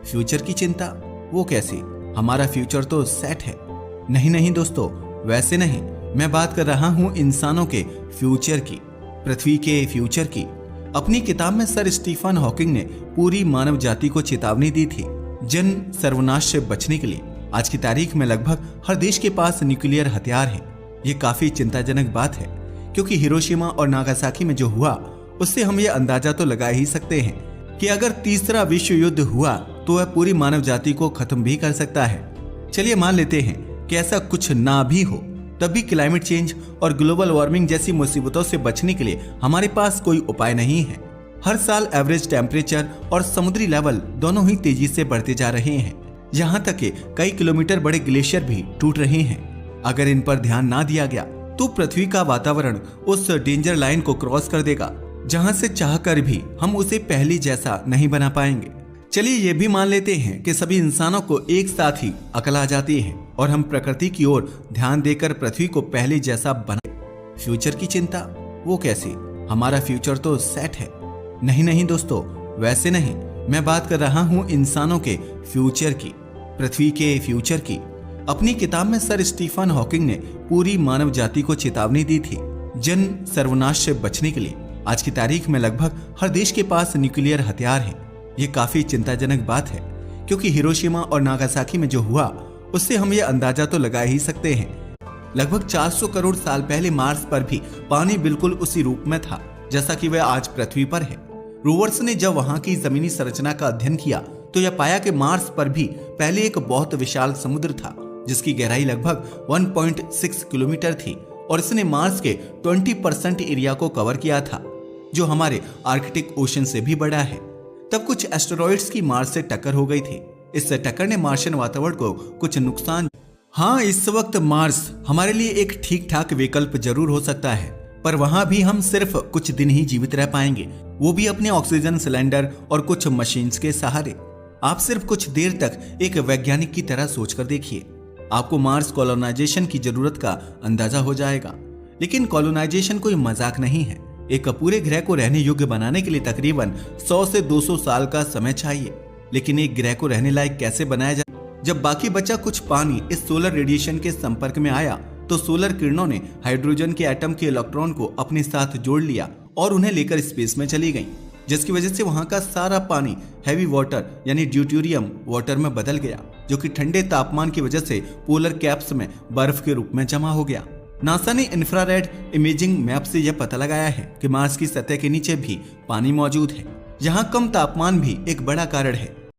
Future की चिंता? वो कैसे? हमारा फ्यूचर तो सेट है। नहीं दोस्तों, वैसे नहीं। मैं बात कर रहा हूँ इंसानों के फ्यूचर की, पृथ्वी के फ्यूचर की। अपनी किताब में सर स्टीफन हॉकिंग ने पूरी मानव जाति को चेतावनी दी थी जन सर्वनाश से बचने के लिए। आज की तारीख में लगभग हर देश के पास न्यूक्लियर हथियार है। ये काफी चिंताजनक बात है, क्योंकि हिरोशिमा और नागासाकी में जो हुआ उससे हम ये अंदाजा तो लगा ही सकते हैं कि अगर तीसरा विश्व युद्ध हुआ तो वह पूरी मानव जाति को खत्म भी कर सकता है। चलिए मान लेते हैं कि ऐसा कुछ ना भी हो, तब भी क्लाइमेट चेंज और ग्लोबल वार्मिंग जैसी मुसीबतों से बचने के लिए हमारे पास कोई उपाय नहीं है। हर साल एवरेज टेम्परेचर और समुद्री लेवल दोनों ही तेजी से बढ़ते जा रहे हैं। यहाँ तक कि कई किलोमीटर बड़े ग्लेशियर भी टूट रहे हैं। अगर इन पर ध्यान ना दिया गया तो पृथ्वी का वातावरण उस डेंजर लाइन को क्रॉस कर देगा जहां से चाहकर भी हम उसे पहले जैसा नहीं बना पाएंगे। चलिए ये भी मान लेते हैं कि सभी इंसानों को एक साथ ही अकल आ जाती है और हम प्रकृति की ओर ध्यान देकर पृथ्वी को पहले जैसा बना। फ्यूचर की चिंता? वो कैसे? हमारा फ्यूचर तो सेट है। नहीं दोस्तों, वैसे नहीं। मैं बात कर रहा हूँ इंसानों के फ्यूचर की, पृथ्वी के फ्यूचर की। अपनी किताब में सर स्टीफन हॉकिंग ने पूरी मानव जाति को चेतावनी दी थी जन सर्वनाश से बचने के लिए। आज की तारीख में लगभग हर देश के पास न्यूक्लियर हथियार है। ये काफी चिंताजनक बात है, क्योंकि हिरोशिमा और नागासाकी में जो हुआ उससे हम ये अंदाजा तो लगा ही सकते हैं। लगभग 400 करोड़ साल पहले मार्स पर भी पानी बिल्कुल उसी रूप में था जैसा कि वह आज पृथ्वी पर है। रोवर्स ने जब वहां की जमीनी संरचना का अध्ययन किया तो यह पाया कि मार्स पर भी पहले एक बहुत विशाल समुद्र था जिसकी गहराई लगभग 1.6 किलोमीटर थी और इसने मार्स के 20% एरिया को कवर किया था, जो हमारे आर्कटिक ओशन से भी बड़ा है। तब कुछ एस्टेरॉइड्स की मार्स से टक्कर हो गई थी। इस टक्कर ने मार्शियन वातावरण को कुछ नुकसान। हाँ, इस वक्त मार्स हमारे लिए एक ठीक ठाक विकल्प जरूर हो सकता है, पर वहां भी हम सिर्फ कुछ दिन ही जीवित रह पाएंगे, वो भी अपने ऑक्सीजन सिलेंडर और कुछ मशीन्स के सहारे। आप सिर्फ कुछ देर तक एक वैज्ञानिक की तरह सोचकर देखिए, आपको मार्स कॉलोनाइजेशन की जरूरत का अंदाजा हो जाएगा। लेकिन कॉलोनाइजेशन कोई मजाक नहीं है। एक पूरे ग्रह को रहने योग्य बनाने के लिए तकरीबन 100 से 200 साल का समय चाहिए। लेकिन एक ग्रह को रहने लायक कैसे बनाया जाए? जब बाकी बचा कुछ पानी इस सोलर रेडिएशन के संपर्क में आया तो सोलर किरणों ने हाइड्रोजन के एटम के इलेक्ट्रॉन को अपने साथ जोड़ लिया और उन्हें लेकर स्पेस में चली गई, जिसकी वजह से वहां का सारा पानी हैवी वाटर यानी ड्यूटेरियम वाटर में बदल गया, जो कि ठंडे तापमान की वजह से पोलर कैप्स में बर्फ के रूप में जमा हो गया। नासा ने इंफ्रारेड इमेजिंग मैप से यह पता लगाया है कि मार्स की सतह के नीचे भी पानी मौजूद है। यहाँ कम तापमान भी एक बड़ा कारण है।